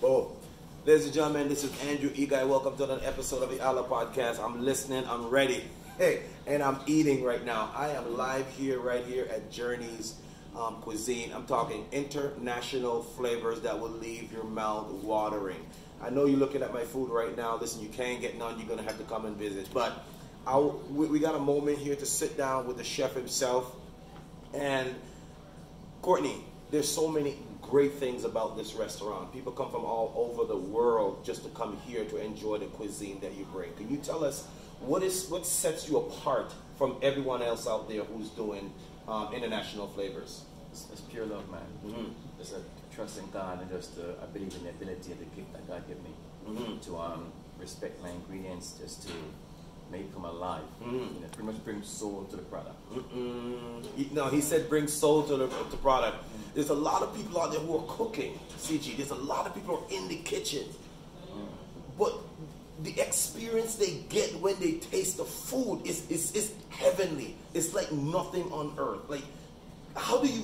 Oh, ladies and gentlemen, this is Andrew Eguy. Welcome to another episode of the ILIRPODCAST. I'm listening, I'm ready. Hey, and I'm eating right now. I am live here, right here at Journey's Cuisine. I'm talking international flavors that will leave your mouth watering. I know you're looking at my food right now. Listen, you can't get none. You're going to have to come and visit. But we got a moment here to sit down with the chef himself. And Courtney, there's so many great things about this restaurant. People come from all over the world just to come here to enjoy the cuisine that you bring. Can you tell us what sets you apart from everyone else out there who's doing international flavors? It's pure love, man. Mm-hmm. It's a trust in God and just I believe in the ability and the gift that God gave me to respect my ingredients, just to make them alive. You know, pretty much bring soul to the product. No, he said bring soul to the product. There's a lot of people out there who are cooking, CG. There's a lot of people who are in the kitchen. But the experience they get when they taste the food is heavenly. It's like nothing on earth. Like, how do you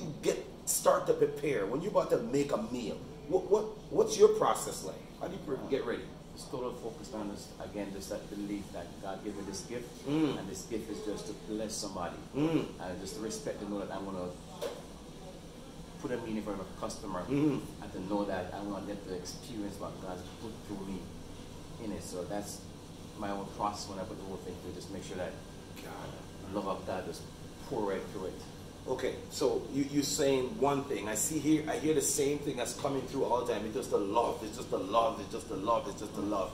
start to prepare when you're about to make a meal? What's your process like? How do you get ready? It's total focus on this, again, just that belief that God gave me this gift, and this gift is just to bless somebody, and just to respect and know that I want to put a meaning for a customer, and to know that I want them to experience what God's put through me in it. So that's my own process when I put the whole thing through. Just make sure that God, love of God, just pour right through it. Okay, so you're saying one thing. I hear the same thing that's coming through all the time. It's just the love. It's just the love. It's just the love. It's just the love.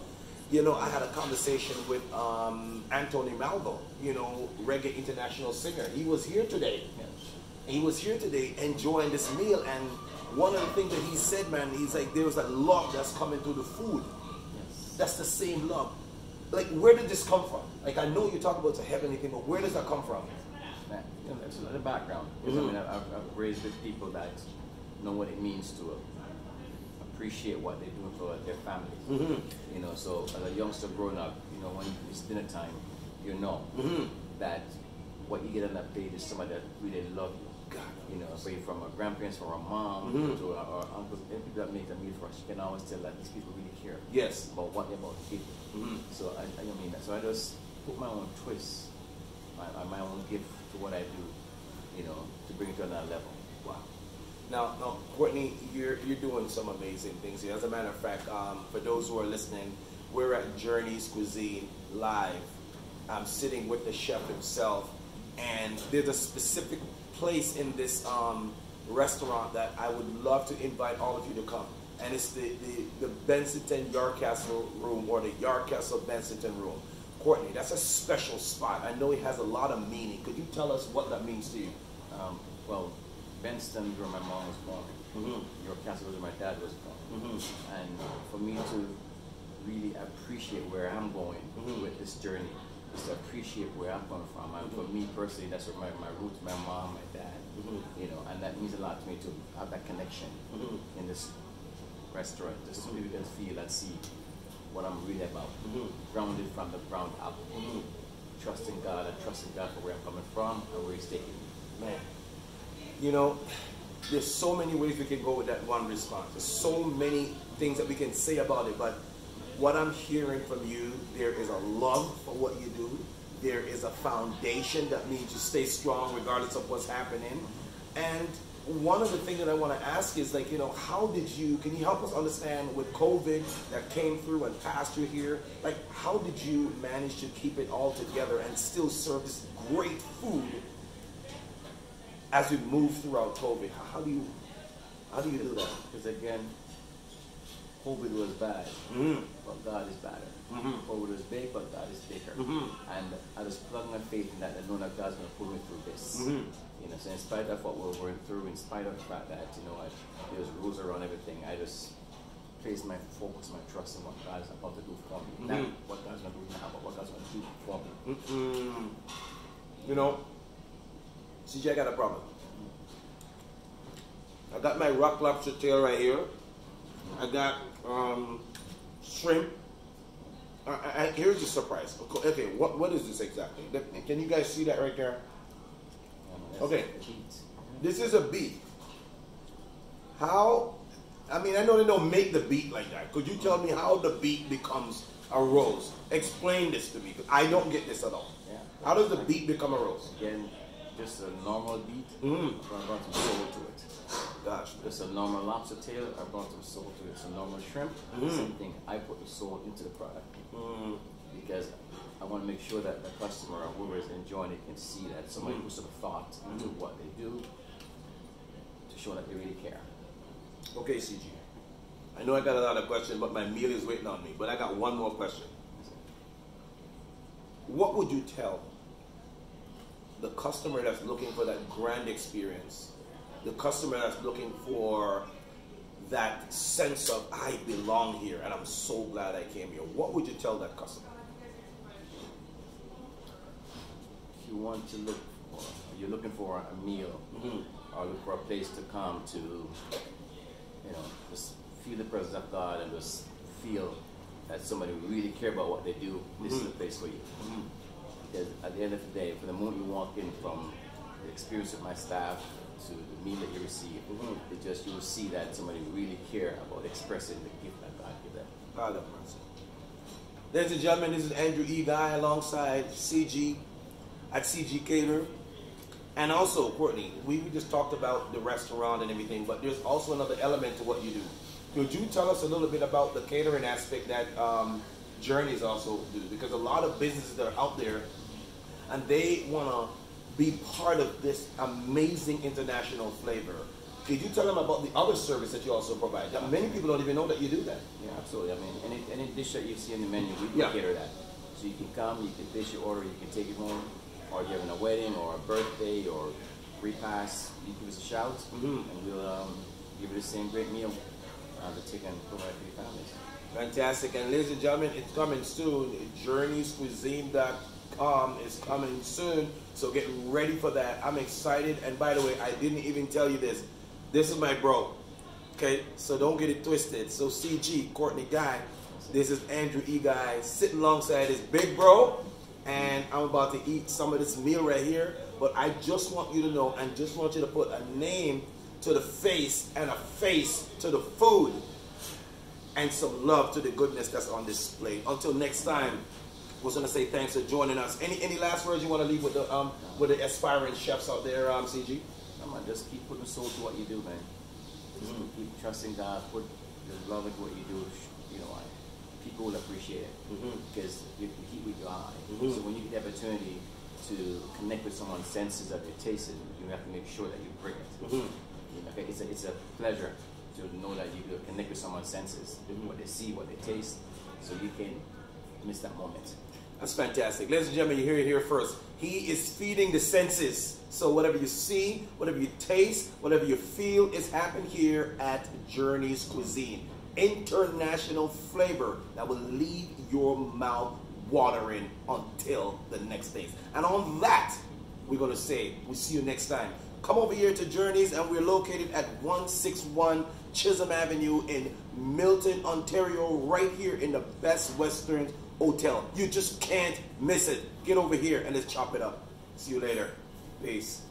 You know, I had a conversation with Anthony Malvo, you know, reggae international singer. He was here today. Yes. He was here today enjoying this meal, and one of the things that he said, man, he's like, there was a love that's coming through the food. Yes. That's the same love. Like, where did this come from? Like, I know you talk about it's a heavenly thing, but where does that come from? You know, it's the background. I mean, I've raised with people that know what it means to appreciate what they're doing for their families. You know, so as a youngster growing up, you know, when it's dinner time, you know that what you get on that plate is somebody that really love you. You know, be from our grandparents, from our mom, to our uncles, and people that make a meal for us. You can always tell that these people really care. Yes. About what they're about to give. So I mean that. So I just put my own twist, my own gift to what I do, you know, to bring it to another level. Wow. Now, Courtney, you're doing some amazing things here. As a matter of fact, for those who are listening, we're at Journey's Cuisine live. I'm sitting with the chef himself, and there's a specific place in this restaurant that I would love to invite all of you to come. And it's the Bensington Yardcastle room, or the Yardcastle Bensington room. Courtney, that's a special spot. I know it has a lot of meaning. Could you tell us what that means to you? Well, Benston, where my mom was born, Yardcastle, where my dad was born. And for me to really appreciate where I'm going with this journey, is to appreciate where I'm coming from. And for me personally, that's where my roots, my mom, my dad, you know, and that means a lot to me to have that connection in this restaurant, just to really feel and see what I'm really about. Grounded from the ground up. Trusting God and trusting God for where I'm coming from and where He's taking me. Man, you know, there's so many ways we can go with that one response. There's so many things that we can say about it, but what I'm hearing from you, there is a love for what you do. There is a foundation that means you stay strong regardless of what's happening. And one of the things that I want to ask is, like, you know, can you help us understand with COVID that came through and passed you here, like, how did you manage to keep it all together and still serve this great food as we move throughout COVID? How do you do that? Because again, COVID was bad, but God is better. COVID was big, but God is bigger. And I just plug my faith in that. I know that God's going to pull me through this. You know, so in spite of what we're going through, in spite of the fact that, you know, there's rules around everything, I just place my focus, my trust in what God is about to do for me. Not what God's going to do now, but what God's going to do for me. You know, CJ, I got a problem. I got my rock lobster tail right here. I got shrimp. Here's the surprise. Okay, what is this exactly? Can you guys see that right there? Okay, this is a beet. How I mean, I know they don't make the beet like that. Could you tell me how the beet becomes a rose? Explain this to me, because I don't get this at all. Yeah. How does the beet become a rose? Again, just a normal beet. I brought some soul to it. Gosh. Just a normal lobster tail. I brought some soul to it. It's a normal shrimp. Same thing. I put the soul into the product because I want to make sure that the customer or whoever is enjoying it can see that somebody puts some thought into what they do to show that they really care. Okay, CG. I know I got a lot of questions, but my meal is waiting on me. But I got one more question. What would you tell the customer that's looking for that grand experience, the customer that's looking for that sense of, I belong here and I'm so glad I came here? What would you tell that customer? If you want to look for, you're looking for a meal or look for a place to come to, you know, just feel the presence of God and just feel that somebody really care about what they do, this is the place for you. Because at the end of the day, from the moment you walk in, from the experience with my staff to the meal that you receive, it just, you will see that somebody really care about expressing the gift that God gave them. God have mercy. Ladies and gentlemen, this is Andrew E. Guy alongside CG at CG Cater. And also, Courtney, we just talked about the restaurant and everything, but there's also another element to what you do. Could you tell us a little bit about the catering aspect that Journeys also do? Because a lot of businesses that are out there, and they want to be part of this amazing international flavor. Could you tell them about the other service that you also provide? That many people don't even know that you do that. Yeah, absolutely. I mean, any dish that you see in the menu, we can cater that. So you can come, you can place your order, you can take it home, or if you're having a wedding or a birthday or repast, you give us a shout, and we'll give you the same great meal to take and provide for your families. Fantastic. And ladies and gentlemen, it's coming soon. JourneysCuisine.com is coming soon. So get ready for that. I'm excited. And by the way, I didn't even tell you this. This is my bro. Okay? So don't get it twisted. So CG, Courtney Guy, this is Andrew E. Guy sitting alongside his big bro. And I'm about to eat some of this meal right here. But I just want you to know, and just want you to put a name to the face and a face to the food, and some love to the goodness that's on display. Until next time, we're going to say thanks for joining us. Any last words you want to leave with the aspiring chefs out there, CG? Come on, just keep putting soul to what you do, man. Just keep trusting God, put the love into what you do. You know, people will appreciate it because you heat with your eye. So when you get the opportunity to connect with someone's senses that they're tasting, you have to make sure that you bring it. Okay, it's a pleasure to know that you connect with someone's senses, what they see, what they taste, so you can miss that moment. That's fantastic. Ladies and gentlemen, you hear it here first. He is feeding the senses. So whatever you see, whatever you taste, whatever you feel is happening here at Journeys Cuisine. International flavor that will leave your mouth watering until the next day. And on that, we're going to say, we'll see you next time. Come over here to Journeys, and we're located at 161 Chisholm Avenue in Milton, Ontario, right here in the Best Western Hotel. You just can't miss it. Get over here and let's chop it up. See you later. Peace.